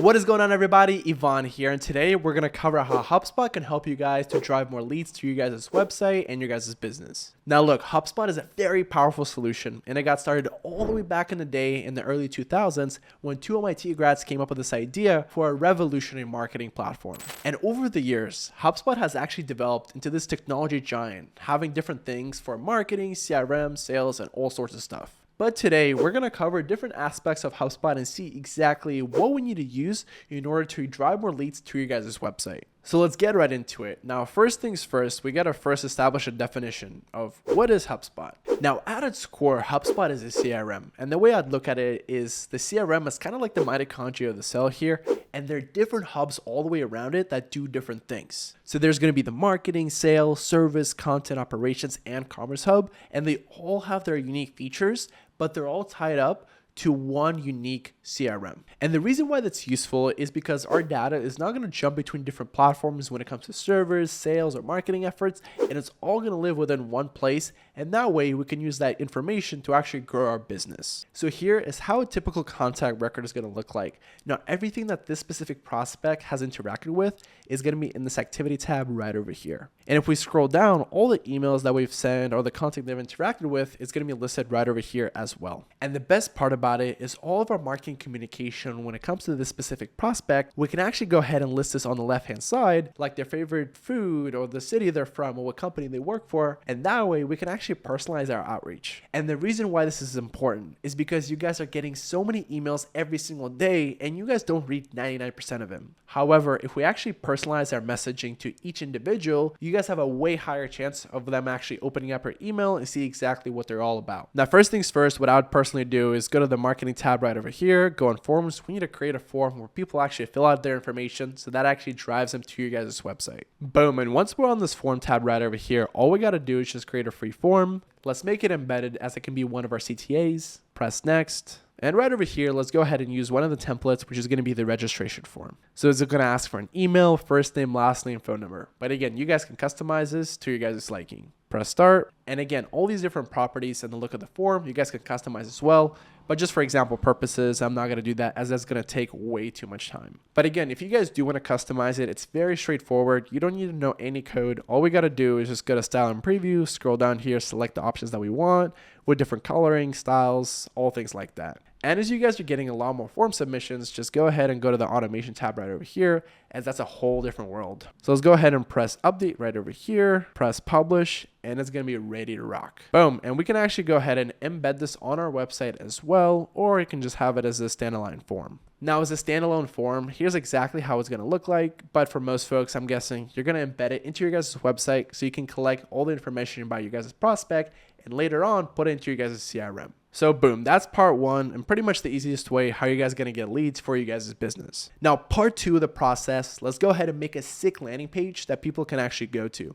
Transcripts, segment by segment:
What is going on, everybody? Ivan here, and today we're going to cover how HubSpot can help you guys to drive more leads to your guys' website and your guys' business. Now look, HubSpot is a very powerful solution, and it got started all the way back in the day in the early 2000s when two MIT grads came up with this idea for a revolutionary marketing platform. And over the years, HubSpot has actually developed into this technology giant, having different things for marketing, CRM, sales, and all sorts of stuff. But today, we're going to cover different aspects of HubSpot and see exactly what we need to use in order to drive more leads to your guys' website. So let's get right into it. Now, first things first, we got to first establish a definition of what is HubSpot. Now, at its core, HubSpot is a CRM. And the way I'd look at it is the CRM is kind of like the mitochondria of the cell here. And there are different hubs all the way around it that do different things. So there's going to be the marketing, sales, service, content, operations, and commerce hub. And they all have their unique features, but they're all tied up to one unique CRM. And the reason why that's useful is because our data is not going to jump between different platforms when it comes to servers, sales, or marketing efforts, and it's all going to live within one place, and that way we can use that information to actually grow our business. So here is how a typical contact record is going to look like. Now, everything that this specific prospect has interacted with is going to be in this activity tab right over here. And if we scroll down, all the emails that we've sent or the content they've interacted with is going to be listed right over here as well. And the best part about it is all of our marketing communication when it comes to this specific prospect, we can actually go ahead and list this on the left-hand side, like their favorite food or the city they're from or what company they work for. And that way we can actually personalize our outreach. And the reason why this is important is because you guys are getting so many emails every single day and you guys don't read 99% of them. However, if we actually personalize our messaging to each individual, you guys have a way higher chance of them actually opening up our email and see exactly what they're all about. Now, first things first, what I would personally do is go to the marketing tab right over here, go on forms. We need to create a form where people actually fill out their information so that actually drives them to your guys' website. Boom. And once we're on this form tab right over here, all we got to do is just create a free form. Let's make it embedded as it can be one of our CTAs. Press next. And right over here, let's go ahead and use one of the templates, which is going to be the registration form. So it's going to ask for an email, first name, last name, phone number. But again, you guys can customize this to your guys' liking. Press start. And again, all these different properties and the look of the form, you guys can customize as well. But just for example purposes, I'm not going to do that as that's going to take way too much time. But again, if you guys do want to customize it, it's very straightforward. You don't need to know any code. All we got to do is just go to style and preview, scroll down here, select the options that we want with different coloring, styles, all things like that. And as you guys are getting a lot more form submissions, just go ahead and go to the automation tab right over here, as that's a whole different world. So let's go ahead and press update right over here, press publish, and it's going to be ready to rock. Boom. And we can actually go ahead and embed this on our website as well, or you can just have it as a standalone form. Now, as a standalone form, here's exactly how it's going to look like. But for most folks, I'm guessing you're going to embed it into your guys' website so you can collect all the information about your guys' prospect and later on put it into your guys' CRM. So boom, that's part one and pretty much the easiest way how you guys are going to get leads for you guys' business. Now, part two of the process, let's go ahead and make a sick landing page that people can actually go to.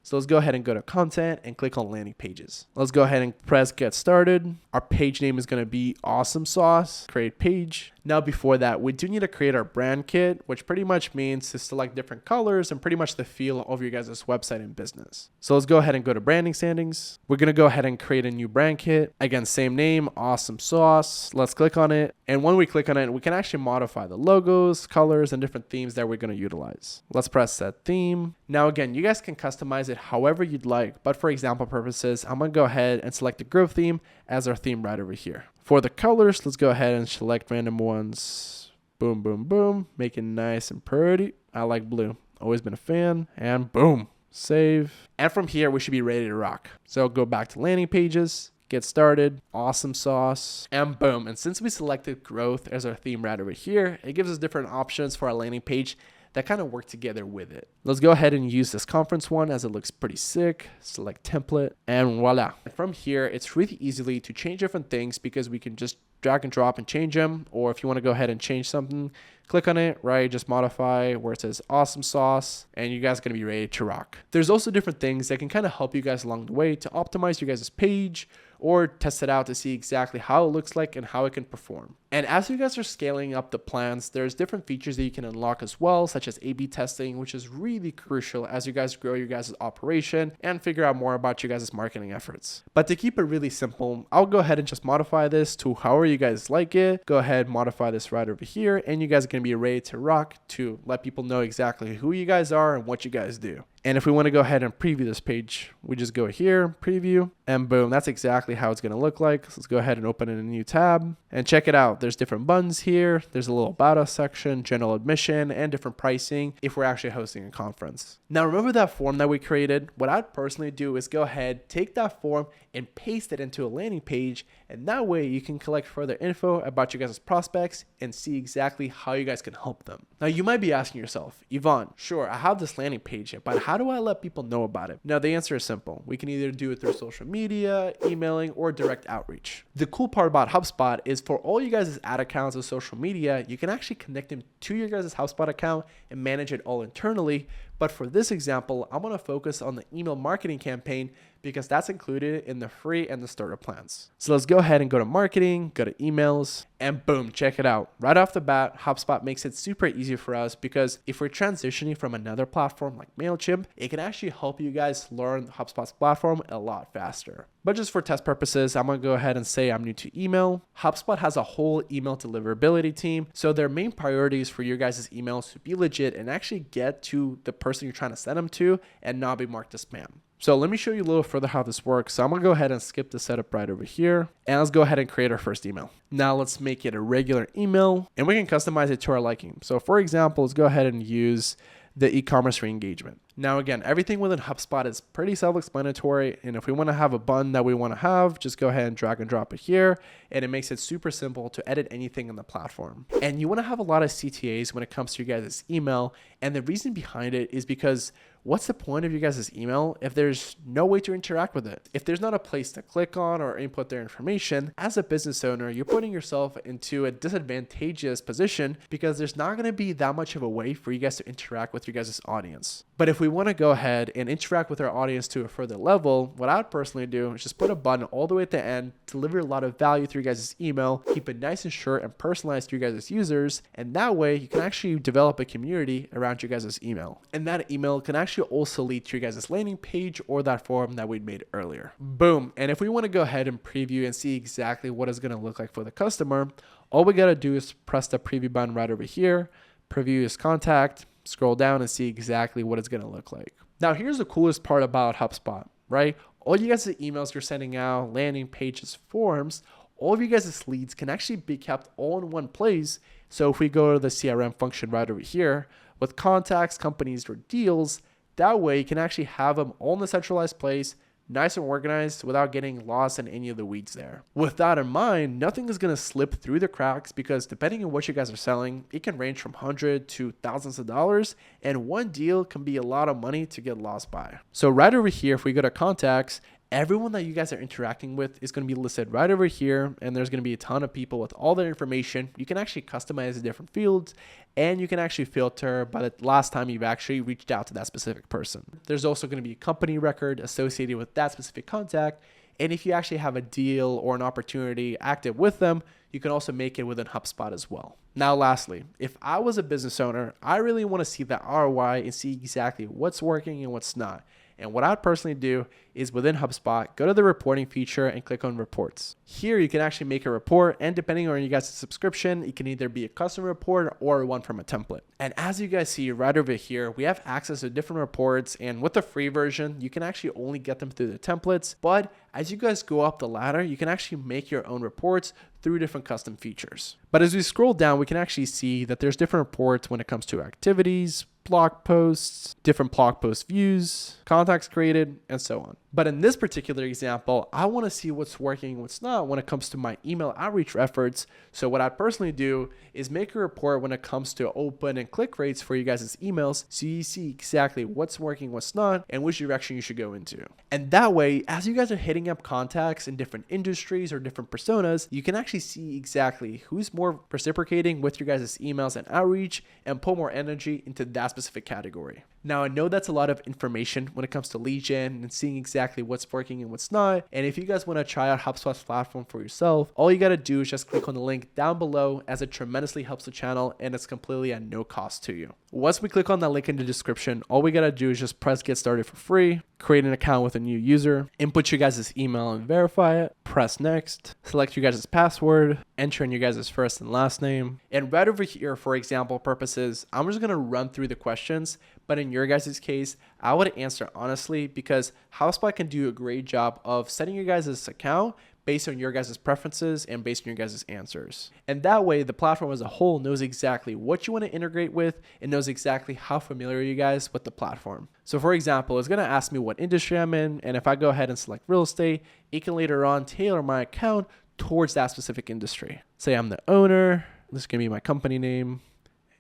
So let's go ahead and go to content and click on landing pages. Let's go ahead and press get started. Our page name is going to be Awesome Sauce, create page. Now before that, we do need to create our brand kit, which pretty much means to select different colors and pretty much the feel of your guys' website and business. So let's go ahead and go to branding settings. We're going to go ahead and create a new brand kit. Again, same name, Awesome Sauce. Let's click on it. And when we click on it, we can actually modify the logos, colors, and different themes that we're going to utilize. Let's press set theme. Now again, you guys can customize it however you'd like, but for example purposes, I'm going to go ahead and select the growth theme as our theme right over here. For the colors, let's go ahead and select random ones. Boom, boom, boom. Make it nice and pretty. I like blue. Always been a fan. And boom, save. And from here, we should be ready to rock. So go back to landing pages, get started, Awesome Sauce, and boom. And since we selected growth as our theme right over here, it gives us different options for our landing page that kind of work together with it. Let's go ahead and use this conference one as it looks pretty sick. Select template and voila. And from here, it's really easily to change different things because we can just drag and drop and change them. Or if you want to go ahead and change something, click on it, right? Just modify where it says Awesome Sauce and you guys are going to be ready to rock. There's also different things that can kind of help you guys along the way to optimize your guys' page or test it out to see exactly how it looks like and how it can perform. And as you guys are scaling up the plans, there's different features that you can unlock as well, such as A/B testing, which is really crucial as you guys grow your guys' operation and figure out more about your guys' marketing efforts. But to keep it really simple, I'll go ahead and just modify this to however you guys like it. Go ahead, modify this right over here, and you guys are going to be ready to rock to let people know exactly who you guys are and what you guys do. And if we want to go ahead and preview this page, we just go here, preview, and boom, that's exactly how it's going to look like. So let's go ahead and open in a new tab and check it out. There's different buttons here. There's a little about us section, general admission, and different pricing if we're actually hosting a conference. Now, remember that form that we created? What I'd personally do is go ahead, take that form and paste it into a landing page. And that way you can collect further info about your guys' prospects and see exactly how you guys can help them. Now, you might be asking yourself, Yvonne, sure, I have this landing page, but how do I let people know about it? Now, the answer is simple. We can either do it through social media, emailing, or direct outreach. The cool part about HubSpot is for all you guys' ad accounts of social media, you can actually connect them to your guys' HubSpot account and manage it all internally. But for this example, I'm going to focus on the email marketing campaign because that's included in the free and the starter plans. So let's go ahead and go to marketing, go to emails, and boom, check it out. Right off the bat, HubSpot makes it super easy for us because if we're transitioning from another platform like MailChimp, it can actually help you guys learn HubSpot's platform a lot faster. But just for test purposes, I'm going to go ahead and say I'm new to email. HubSpot has a whole email deliverability team. So their main priority is for your guys' emails to be legit and actually get to the person you're trying to send them to and not be marked as spam. So let me show you a little further how this works. So I'm going to go ahead and skip the setup right over here. And let's go ahead and create our first email. Now let's make it a regular email and we can customize it to our liking. So for example, let's go ahead and use the e-commerce re-engagement. Now again, everything within HubSpot is pretty self-explanatory, and if we want to have a button that we want to have, just go ahead and drag and drop it here, and it makes it super simple to edit anything in the platform. And you want to have a lot of CTAs when it comes to your guys' email, and the reason behind it is because what's the point of your guys' email if there's no way to interact with it? If there's not a place to click on or input their information, as a business owner, you're putting yourself into a disadvantageous position because there's not going to be that much of a way for you guys to interact with your guys' audience. But if we want to go ahead and interact with our audience to a further level, what I'd personally do is just put a button all the way at the end, deliver a lot of value through your guys' email, keep it nice and short and personalized to your guys' users, and that way you can actually develop a community around your guys' email. And that email can actually also lead to your guys' landing page or that form that we'd made earlier. Boom. And if we want to go ahead and preview and see exactly what it's going to look like for the customer, all we got to do is press the preview button right over here, preview his contact, scroll down and see exactly what it's going to look like. Now, here's the coolest part about HubSpot, right? All you guys' emails you're sending out, landing pages, forms, all of you guys' leads can actually be kept all in one place. So if we go to the CRM function right over here with contacts, companies, or deals, that way you can actually have them all in the centralized place, nice and organized without getting lost in any of the weeds there. With that in mind, nothing is going to slip through the cracks because depending on what you guys are selling, it can range from hundreds to thousands of dollars, and one deal can be a lot of money to get lost by. So right over here, if we go to contacts, everyone that you guys are interacting with is going to be listed right over here, and there's going to be a ton of people with all their information. You can actually customize the different fields, and you can actually filter by the last time you've actually reached out to that specific person. There's also going to be a company record associated with that specific contact, and if you actually have a deal or an opportunity active with them, you can also make it within HubSpot as well. Now, lastly, if I was a business owner, I really want to see the ROI and see exactly what's working and what's not. And what I'd personally do is within HubSpot, go to the reporting feature and click on reports. Here, you can actually make a report, and depending on you guys' subscription, it can either be a custom report or one from a template. And as you guys see right over here, we have access to different reports, and with the free version, you can actually only get them through the templates. But as you guys go up the ladder, you can actually make your own reports through different custom features. But as we scroll down, we can actually see that there's different reports when it comes to activities, blog posts, different blog post views, contacts created, and so on. But in this particular example, I want to see what's working and what's not when it comes to my email outreach efforts. So what I personally do is make a report when it comes to open and click rates for you guys' emails, so you see exactly what's working, what's not, and which direction you should go into. And that way, as you guys are hitting up contacts in different industries or different personas, you can actually see exactly who's more reciprocating with your guys' emails and outreach and put more energy into that specific category. Now, I know that's a lot of information when it comes to lead gen and seeing exactly exactly what's working and what's not. And if you guys want to try out HubSpot's platform for yourself, all you got to do is just click on the link down below, as it tremendously helps the channel and it's completely at no cost to you. Once we click on that link in the description, all we got to do is just press get started for free, create an account with a new user, input your guys' email and verify it, press next, select your guys' password, enter in your guys' first and last name. And right over here, for example purposes, I'm just going to run through the questions, but in your guys' case, I would answer honestly, because HubSpot can do a great job of setting your guys' account based on your guys' preferences and based on your guys' answers. And that way, the platform as a whole knows exactly what you want to integrate with and knows exactly how familiar you guys with the platform. So for example, it's going to ask me what industry I'm in, and if I go ahead and select real estate, it can later on tailor my account towards that specific industry. Say I'm the owner, this is going to be my company name,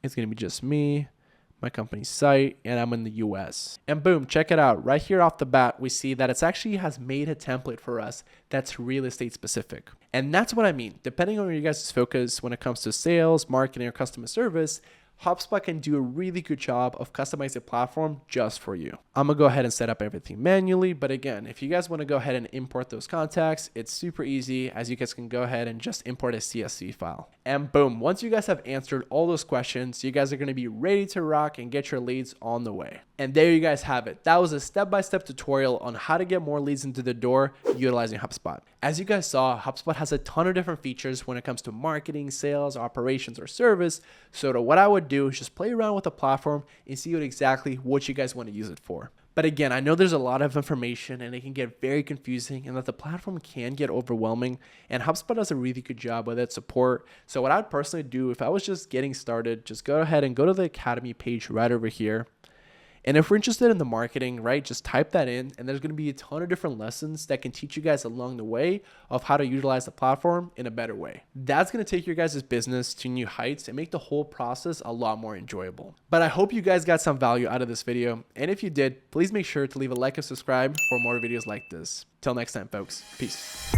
it's going to be just me, my company site, and I'm in the US. And boom, check it out. Right here off the bat, we see that it's actually has made a template for us that's real estate specific. And that's what I mean. Depending on your guys' focus when it comes to sales, marketing, or customer service, HubSpot can do a really good job of customizing the platform just for you. I'm gonna go ahead and set up everything manually, but again, if you guys wanna go ahead and import those contacts, it's super easy, as you guys can go ahead and just import a CSV file. And boom, once you guys have answered all those questions, you guys are gonna be ready to rock and get your leads on the way. And there you guys have it. That was a step-by-step tutorial on how to get more leads into the door utilizing HubSpot. As you guys saw, HubSpot has a ton of different features when it comes to marketing, sales, operations, or service. So what I would do is just play around with the platform and see exactly what you guys want to use it for. But again, I know there's a lot of information and it can get very confusing and that the platform can get overwhelming, and HubSpot does a really good job with its support. So what I'd personally do if I was just getting started, just go ahead and go to the Academy page right over here. And if we're interested in the marketing, right, just type that in, and there's going to be a ton of different lessons that can teach you guys along the way of how to utilize the platform in a better way. That's going to take your guys' business to new heights and make the whole process a lot more enjoyable. But I hope you guys got some value out of this video. And if you did, please make sure to leave a like and subscribe for more videos like this. Till next time, folks. Peace.